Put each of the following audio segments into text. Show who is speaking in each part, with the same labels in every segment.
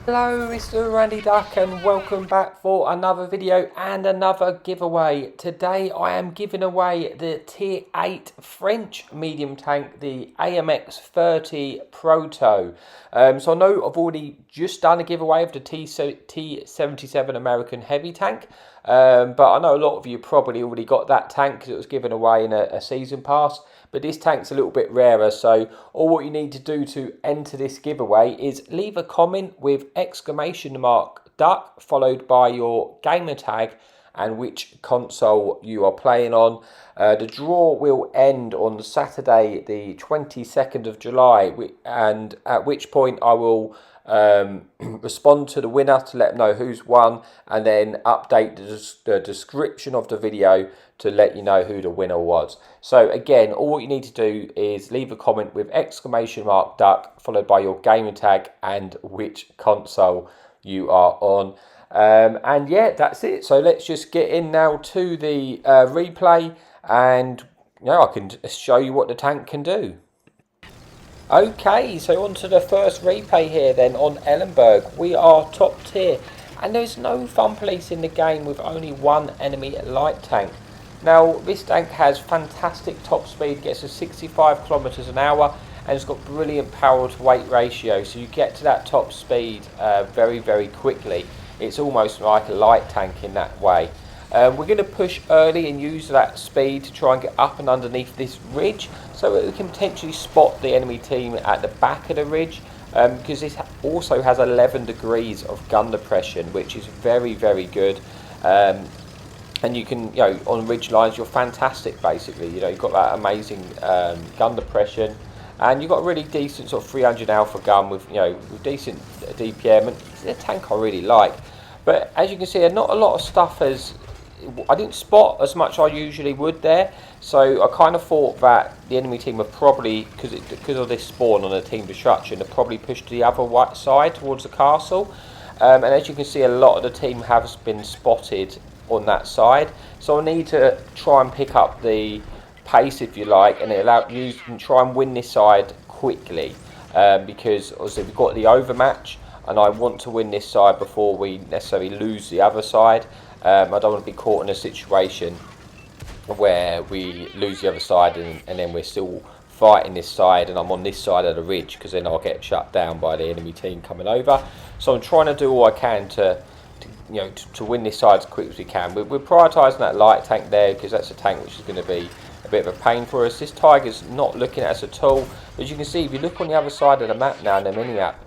Speaker 1: Hello, Mr. Randy Duck, and welcome back for another video and another giveaway. Today I am giving away the Tier 8 French medium tank, the AMX 30 Proto. So I know I've already just done a giveaway of the T77 American heavy tank, but I know a lot of you probably already got that tank because it was given away in a season pass. But this tank's a little bit rarer, so all what you need to do to enter this giveaway is leave a comment with exclamation mark duck followed by your gamer tag and which console you are playing on. The draw will end on Saturday the 22nd of July, and at which point I will respond to the winner to let them know who's won, and then update the description of the video to let you know who the winner was. So again, all you need to do is leave a comment with exclamation mark duck followed by your gamer tag and which console you are on. And yeah, that's it. So let's just get in now to the replay, and I can show you what the tank can do. Okay, so on to the first replay here then on Ellenberg. We are top tier, and there's no fun police in the game with only one enemy light tank. Now, this tank has fantastic top speed, gets to 65 kilometers an hour, and it's got brilliant power to weight ratio, so you get to that top speed very, very quickly. It's almost like a light tank in that way. We're going to push early and use that speed to try and get up and underneath this ridge so that we can potentially spot the enemy team at the back of the ridge, because this also has 11 degrees of gun depression, which is very, very good. And you can, on ridge lines, you're fantastic basically. You've got that amazing gun depression, and you've got a really decent sort of 300 alpha gun with, with decent DPM, and it's a tank I really like. But as you can see, not a lot of stuff I didn't spot as much I usually would there, so I kind of thought that the enemy team would probably, because of this spawn on the team destruction, have probably pushed to the other right side towards the castle. And as you can see, a lot of the team has been spotted on that side, so I need to try and pick up the pace, if you like, and you can try and win this side quickly, because obviously we've got the overmatch, and I want to win this side before we necessarily lose the other side. I don't want to be caught in a situation where we lose the other side and then we're still fighting this side and I'm on this side of the ridge, because then I'll get shut down by the enemy team coming over. So I'm trying to do all I can to win this side as quick as we can. We're prioritising that light tank there because that's a tank which is going to be a bit of a pain for us. This Tiger's not looking at us at all. As you can see, if you look on the other side of the map now in the mini-map,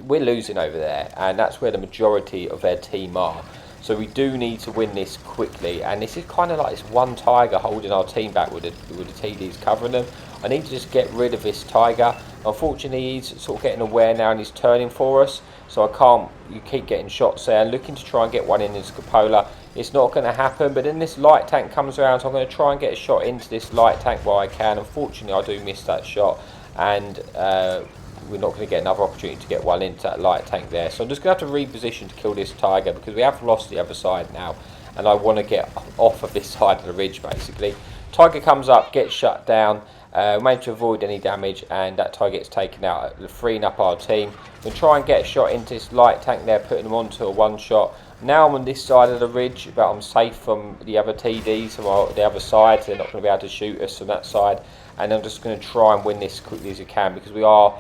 Speaker 1: we're losing over there, and that's where the majority of their team are. So we do need to win this quickly, and this is kind of like this one Tiger holding our team back with the TDs covering them. I need to just get rid of this Tiger. Unfortunately, he's sort of getting aware now and he's turning for us, so I can't. You keep getting shots there. I'm looking to try and get one in this cupola. It's not going to happen, but then this light tank comes around, so I'm going to try and get a shot into this light tank while I can. Unfortunately, I do miss that shot, and we're not going to get another opportunity to get one into that light tank there. So I'm just going to have to reposition to kill this Tiger, because we have lost the other side now, and I want to get off of this side of the ridge basically. Tiger comes up, gets shut down, manage to avoid any damage, and that Tiger gets taken out, freeing up our team. We'll try and get a shot into this light tank there, putting them onto a one shot. Now I'm on this side of the ridge, but I'm safe from the other TDs from the other side, so they're not going to be able to shoot us from that side. And I'm just going to try and win this as quickly as we can, because we are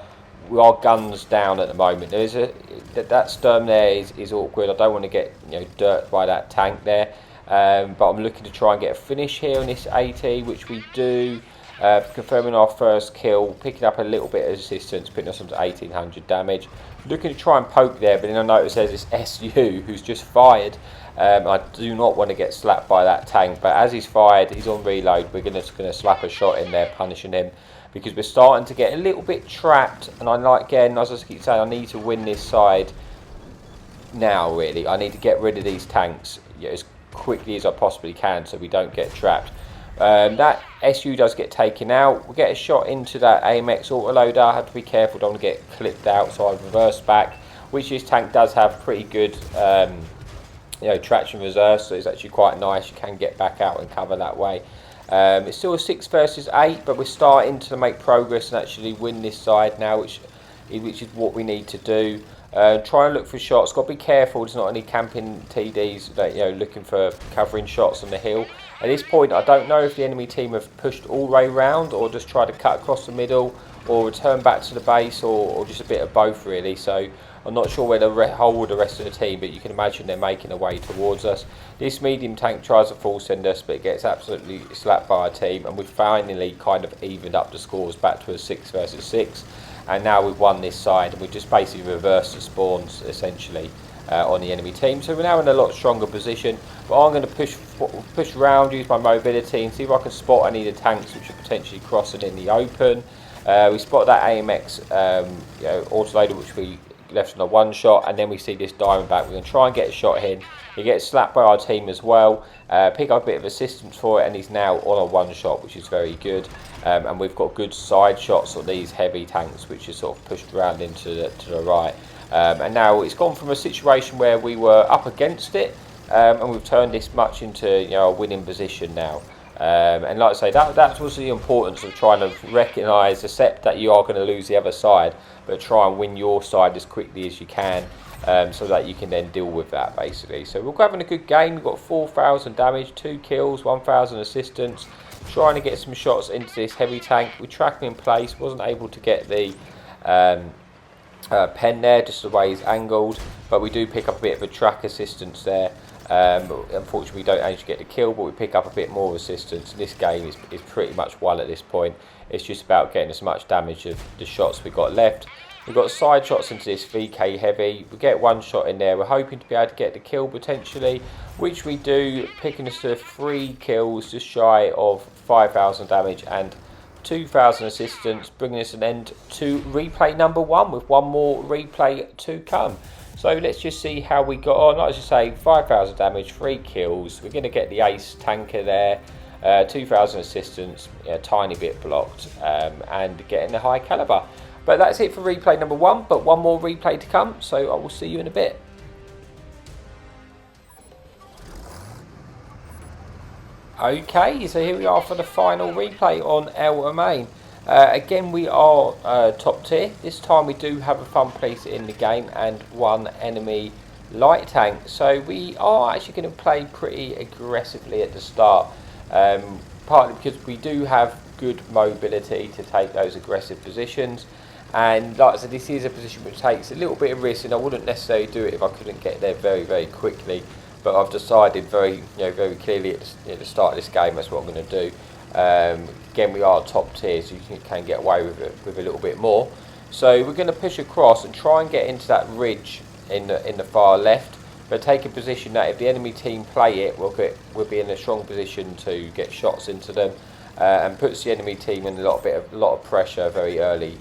Speaker 1: guns down at the moment. There's that Sturm there is awkward. I don't want to get dirt by that tank there, but I'm looking to try and get a finish here on this AT, which we do, confirming our first kill, picking up a little bit of assistance, putting us onto 1800 damage. Looking to try and poke there, but then I notice there's this SU who's just fired. I do not want to get slapped by that tank, but as he's fired, he's on reload. We're going to slap a shot in there, punishing him, because we're starting to get a little bit trapped. And again, as I keep saying, I need to win this side now, really. I need to get rid of these tanks as quickly as I possibly can so we don't get trapped. That SU does get taken out. We'll get a shot into that AMX autoloader. I have to be careful, don't want to get clipped out, so I reverse back, which this tank does have pretty good traction reserve, so it's actually quite nice. You can get back out and cover that way. It's still a 6 versus 8, but we're starting to make progress and actually win this side now, which is what we need to do. Try and look for shots. Got to be careful. There's not any camping TDs that looking for covering shots on the hill. At this point, I don't know if the enemy team have pushed all the way round or just tried to cut across the middle or return back to the base or just a bit of both really. So I'm not sure where the whole of the rest of the team, but you can imagine they're making their way towards us. This medium tank tries to full send us, but it gets absolutely slapped by our team, and we finally kind of evened up the scores back to a 6 versus 6. And now we've won this side, and we've just basically reversed the spawns essentially on the enemy team. So we're now in a lot stronger position. But I'm going to push around, use my mobility, and see if I can spot any of the tanks which are potentially crossing in the open. We spot that AMX autoloader which we left on a one shot, and then we see this Diamondback. We're going to try and get a shot in. He gets slapped by our team as well. Pick up a bit of assistance for it, and he's now on a one shot, which is very good. And we've got good side shots on these heavy tanks, which is sort of pushed around into the right. And now it's gone from a situation where we were up against it, and we've turned this much into a winning position now. And like I say, that was the importance of trying to recognise, accept that you are going to lose the other side, but try and win your side as quickly as you can, so that you can then deal with that basically. So we're having a good game. We've got 4,000 damage, 2 kills, 1,000 assistance, trying to get some shots into this heavy tank. We track him in place, wasn't able to get the pen there, just the way he's angled, but we do pick up a bit of a track assistance there. Unfortunately we don't actually get the kill, but we pick up a bit more assistance. This game is pretty much won at this point. It's just about getting as much damage of the shots we've got left. We've got side shots into this VK heavy. We get one shot in there. We're hoping to be able to get the kill potentially, which we do, picking us to 3 kills, just shy of 5,000 damage and 2,000 assistance, bringing us an end to replay number 1 with one more replay to come. So let's just see how we got on. Like I just say, 5,000 damage, 3 kills. We're going to get the ace tanker there, 2,000 assistance, a tiny bit blocked, and getting the high caliber. But that's it for replay number 1, but one more replay to come, so I will see you in a bit. Okay, so here we are for the final replay on El Main. Again, we are top tier. This time we do have a fun place in the game and one enemy light tank. So we are actually going to play pretty aggressively at the start. Partly because we do have good mobility to take those aggressive positions. And like I said, this is a position which takes a little bit of risk, and I wouldn't necessarily do it if I couldn't get there very, very quickly. But I've decided very clearly at the start of this game that's what I'm going to do. Again, we are top tier, so you can get away with it with a little bit more. So we're going to push across and try and get into that ridge in the far left, but take a position that if the enemy team play it, we'll be in a strong position to get shots into them, and puts the enemy team in a lot of pressure very early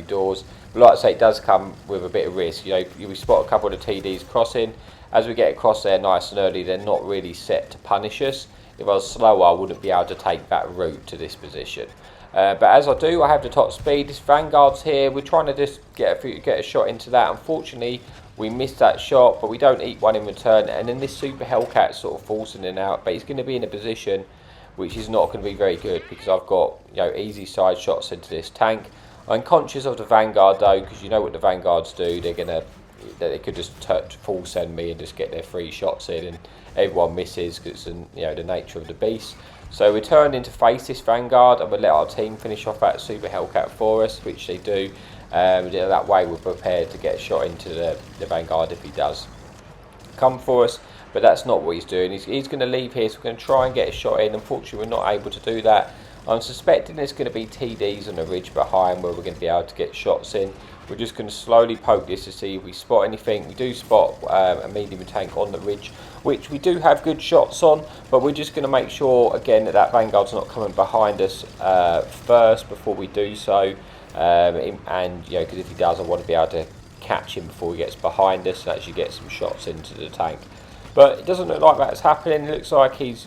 Speaker 1: doors. But like I say, it does come with a bit of risk. We spot a couple of the TDs crossing. As we get across there nice and early, they're not really set to punish us. If I was slower, I wouldn't be able to take that route to this position. But as I do, I have the top speed. This Vanguard's here. We're trying to just get a shot into that. Unfortunately, we missed that shot, but we don't eat one in return. And then this Super Hellcat sort of falls in and out. But he's going to be in a position which is not going to be very good, because I've got easy side shots into this tank. I'm conscious of the Vanguard though, because you know what the Vanguards do. They could just full send me and just get their 3 shots in, and everyone misses because it's the nature of the beast. So we're turning to face this Vanguard, and we'll let our team finish off that Super Hellcat for us, which they do. That way we're prepared to get a shot into the Vanguard if he does come for us. But that's not what he's doing. He's going to leave here, so we're going to try and get a shot in. Unfortunately, we're not able to do that. I'm suspecting there's going to be TDs on the ridge behind where we're going to be able to get shots in. We're just going to slowly poke this to see if we spot anything. We do spot a medium tank on the ridge, which we do have good shots on, but we're just going to make sure again that Vanguard's not coming behind us first before we do so. And because if he does, I want to be able to catch him before he gets behind us and actually get some shots into the tank. But it doesn't look like that's happening. It looks like he's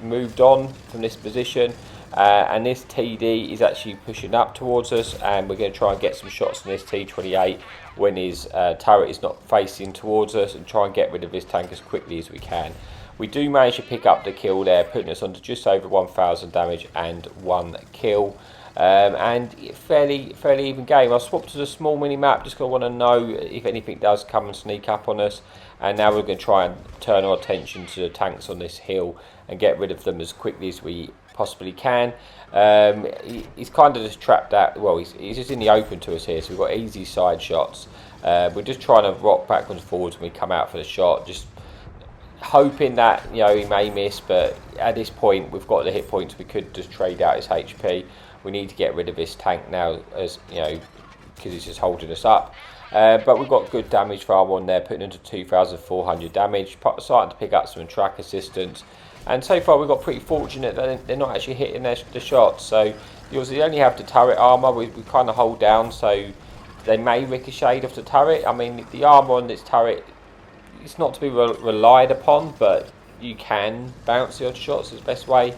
Speaker 1: moved on from this position. And this TD is actually pushing up towards us, and we're going to try and get some shots on this T28 when his turret is not facing towards us, and try and get rid of this tank as quickly as we can. We do manage to pick up the kill there, putting us on to just over 1,000 damage and 1 kill. and fairly even game. I swapped to the small mini map just because I want to know if anything does come and sneak up on us. And now we're going to try and turn our attention to the tanks on this hill and get rid of them as quickly as we possibly can. He's kind of just trapped out. Well, he's just in the open to us here, so we've got easy side shots. We're just trying to rock backwards and forwards when we come out for the shot, just hoping that, you know, he may miss. But at this point, we've got the hit points. We could just trade out his HP. We need to get rid of this tank now, as you know, because he's just holding us up. But we've got good damage for Armour on there, putting into 2,400 damage, starting to pick up some track assistance. And so far we've got pretty fortunate that they're not actually hitting the shots. So you only have the turret armour, we kind of hold down, so they may ricochet off the turret. I mean, the armour on this turret, it's not to be relied upon, but you can bounce the odd shots. Is the best way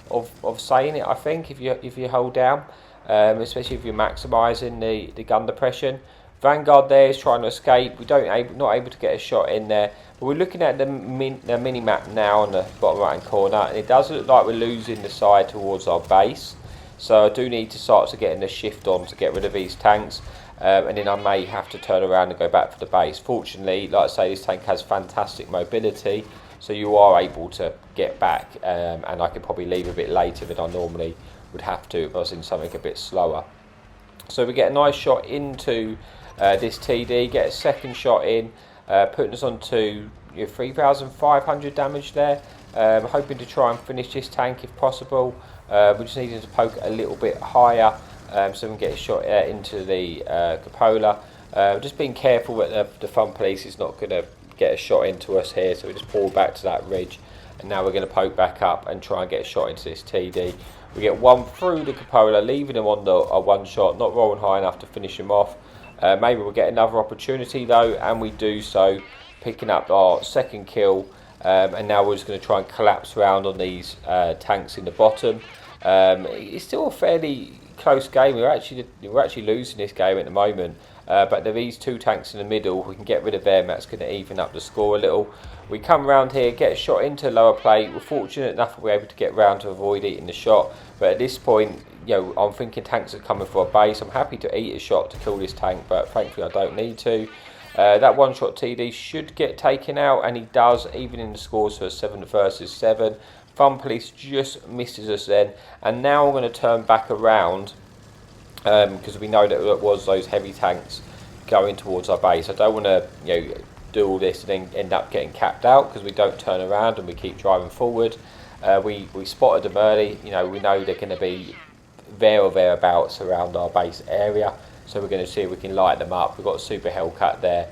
Speaker 1: of saying it, I think, if you hold down, especially if you're maximising the gun depression. Vanguard there is trying to escape. Not able to get a shot in there. But we're looking at the mini map now on the bottom right hand corner, and it does look like we're losing the side towards our base. So I do need to start to getting the shift on to get rid of these tanks, and then I may have to turn around and go back for the base. Fortunately, like I say, this tank has fantastic mobility, so you are able to get back, and I could probably leave a bit later than I normally would have to if I was in something a bit slower. So we get a nice shot into this TD, get a second shot in, putting us on to 3,500 damage there. Hoping to try and finish this tank if possible. We just needed to poke a little bit higher so we can get a shot into the cupola. Just being careful that the front police is not going to get a shot into us here, so we just pull back to that ridge, and now we're going to poke back up and try and get a shot into this TD. We get one through the cupola, leaving him on a one shot, not rolling high enough to finish him off. Maybe we'll get another opportunity though, and we do so, picking up our second kill. And now we're just going to try and collapse around on these tanks in the bottom. It's still a fairly close game. We're actually losing this game at the moment. But there are these two tanks in the middle. We can get rid of them. That's going to even up the score a little. We come around here, get a shot into lower plate. We're fortunate enough that we're able to get round to avoid eating the shot. But at this point, you know, I'm thinking tanks are coming for a base. I'm happy to eat a shot to kill this tank, but thankfully I don't need to. That one-shot TD should get taken out, and he does, even in the scores for 7 versus 7. Fun Police just misses us then, and now I'm going to turn back around because we know that it was those heavy tanks going towards our base. I don't want to, you know, do all this and then end up getting capped out because we don't turn around and we keep driving forward. We spotted them early. You know, we know they're going to be there or thereabouts around our base area. So we're going to see if we can light them up. We've got a super Hellcat there.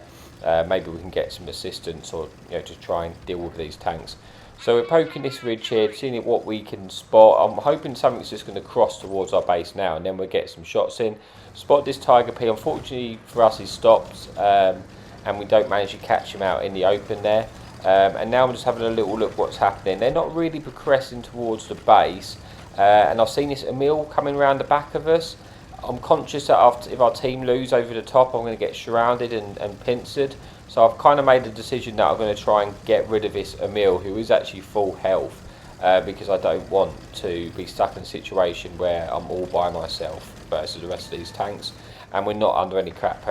Speaker 1: Maybe we can get some assistance, or you know, just try and deal with these tanks. So we're poking this ridge here, seeing what we can spot. I'm hoping something's just going to cross towards our base now, and then we'll get some shots in. Spot this Tiger P. Unfortunately for us, he stopped, and we don't manage to catch him out in the open there. And now I'm just having a little look what's happening. They're not really progressing towards the base, and I've seen this Emil coming around the back of us. I'm conscious that if our team lose over the top, I'm going to get surrounded and pincered. So I've kind of made the decision that I'm going to try and get rid of this Emil, who is actually full health, because I don't want to be stuck in a situation where I'm all by myself versus the rest of these tanks, and we're not under any cap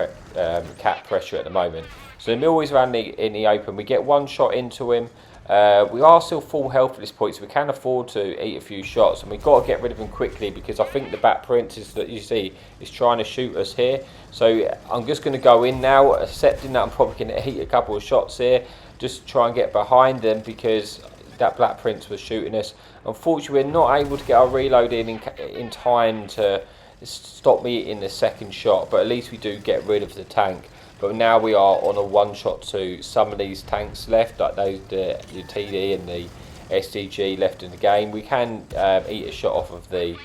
Speaker 1: pressure at the moment. So Emil is around in the open. We get one shot into him. We are still full health at this point, so we can afford to eat a few shots, and we've got to get rid of him quickly because I think the Bat Prince that you see is trying to shoot us here. So I'm just going to go in now, accepting that I'm probably going to eat a couple of shots here, just try and get behind them because that Black Prince was shooting us. Unfortunately, we're not able to get our reload in time to stop me eating the second shot, but at least we do get rid of the tank. But now we are on a one-shot to some of these tanks left, like those the TD and the SDG left in the game. We can eat a shot off of the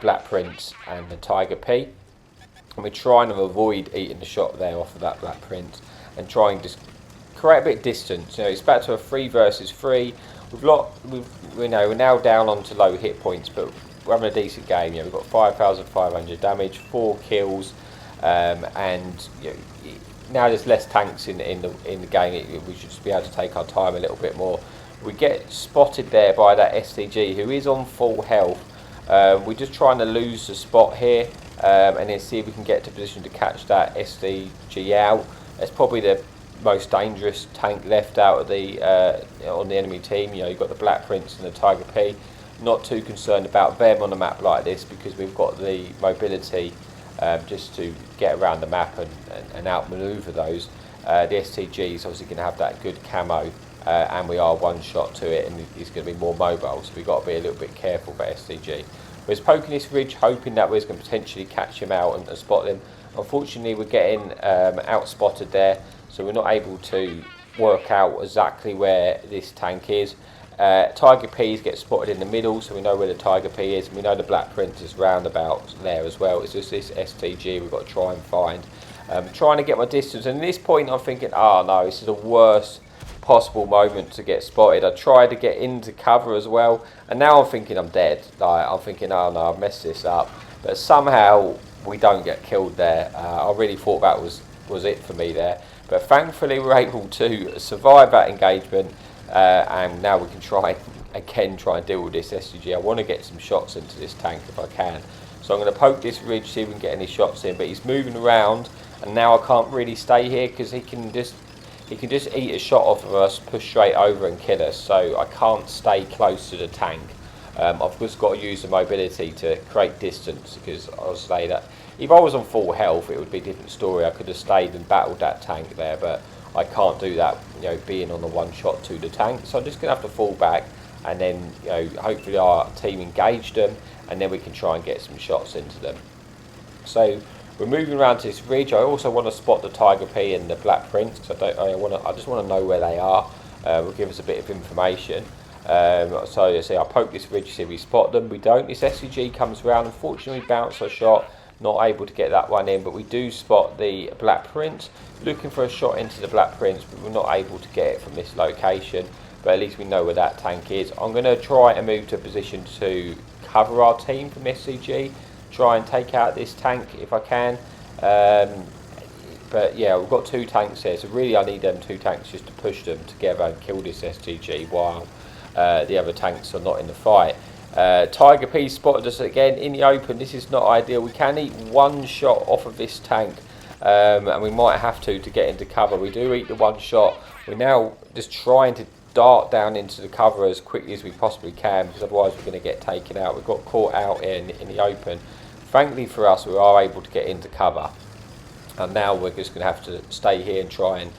Speaker 1: Black Prince and the Tiger P, and we're trying to avoid eating the shot there off of that Black Prince and try and just create a bit of distance. You know, it's back to a 3 versus 3. We're now down onto low hit points, but we're having a decent game. You know, we've got 5,500 damage, 4 kills, and you know, now there's less tanks in the game. We should just be able to take our time a little bit more. We get spotted there by that SDG, who is on full health. We're just trying to lose the spot here, and then see if we can get to position to catch that SDG out. It's probably the most dangerous tank left out of the on the enemy team. You know, you've got the Black Prince and the Tiger P. Not too concerned about them on a map like this because we've got the mobility just to get around the map and outmaneuver those. The STG is obviously going to have that good camo, and we are one shot to it, and he's going to be more mobile, so we've got to be a little bit careful for STG. We're poking this ridge, hoping that we're going to potentially catch him out and spot him. Unfortunately, we're getting out-spotted there, so we're not able to work out exactly where this tank is. Tiger P's get spotted in the middle, so we know where the Tiger P is, and we know the Black Prince is round about there as well. It's just this STG we've got to try and find. Trying to get my distance, and at this point I'm thinking, oh no, this is the worst possible moment to get spotted. I tried to get into cover as well, and now I'm thinking I'm dead. Like, I'm thinking, oh no, I've messed this up. But somehow we don't get killed there. I really thought that was it for me there. But thankfully we're able to survive that engagement, and now we can try and deal with this STG. I want to get some shots into this tank if I can. So I'm going to poke this ridge, see if we can get any shots in. But he's moving around, and now I can't really stay here because he can just eat a shot off of us, push straight over and kill us. So I can't stay close to the tank. I've just got to use the mobility to create distance, because I'll say that if I was on full health it would be a different story. I could have stayed and battled that tank there, but I can't do that, you know, being on the one shot to the tank. So I'm just going to have to fall back, and then, you know, hopefully our team engage them, and then we can try and get some shots into them. So we're moving around to this ridge. I also want to spot the Tiger P and the Black Prince, because I just want to know where they are. Will give us a bit of information. So you see, I poke this ridge, see if we spot them. We don't. This SCG comes around. Unfortunately, we bounce our shot, not able to get that one in, but we do spot the Black Prince. Looking for a shot into the Black Prince, but we're not able to get it from this location. But at least we know where that tank is. I'm going to try and move to a position to cover our team from SCG. Try and take out this tank if I can. But yeah, we've got two tanks here, so really I need them two tanks just to push them together and kill this STG while the other tanks are not in the fight. Tiger P spotted us again in the open. This is not ideal. We can eat one shot off of this tank, and we might have to get into cover. We do eat the one shot. We're now just trying to dart down into the cover as quickly as we possibly can, because otherwise we're going to get taken out. We've got caught out here in the open. Thankfully for us, we are able to get into cover, and now we're just going to have to stay here and try and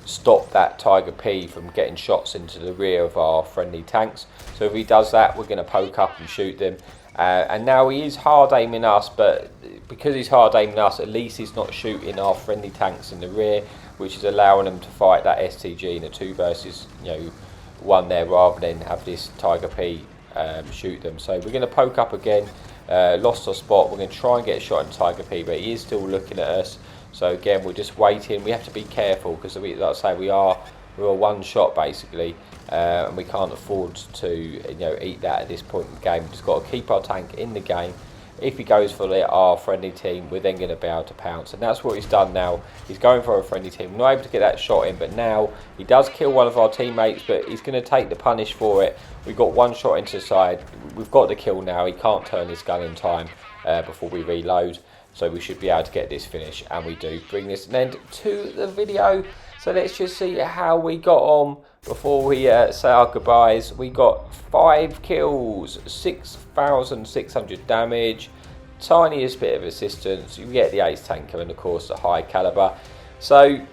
Speaker 1: stop that Tiger P from getting shots into the rear of our friendly tanks. So if he does that, we're going to poke up and shoot them. And now he is hard aiming us, but because he's hard aiming us, at least he's not shooting our friendly tanks in the rear, which is allowing them to fight that STG in a 2 versus, you know, 1 there, rather than have this Tiger P shoot them. So we're going to poke up again. Lost our spot. We're going to try and get a shot in Tiger P, but he is still looking at us. So again, we're just waiting. We have to be careful, because, like I say, we're one shot basically, and we can't afford to, you know, eat that at this point in the game. We've just got to keep our tank in the game. If he goes for our friendly team, we're then going to be able to pounce, and that's what he's done now. He's going for a friendly team. We're not able to get that shot in, but now he does kill one of our teammates, but he's going to take the punish for it. We've got one shot into the side. We've got the kill now. He can't turn his gun in time before we reload. So we should be able to get this finish, and we do bring this an end to the video. So let's just see how we got on before we say our goodbyes. We got 5 kills, 6,600 damage, tiniest bit of assistance. You get the ace tanker and of course the high caliber. So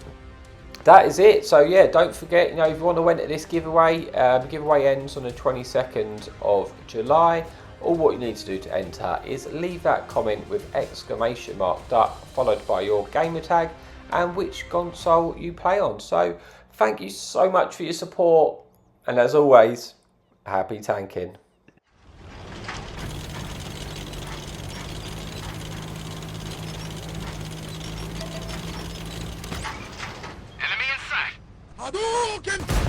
Speaker 1: that is it. So yeah, don't forget, you know, if you want to enter this giveaway, the giveaway ends on the 22nd of July. All what you need to do to enter is leave that comment with !duck followed by your gamer tag and which console you play on. So thank you so much for your support, and as always, happy tanking.
Speaker 2: Enemy in sight. Hadouken!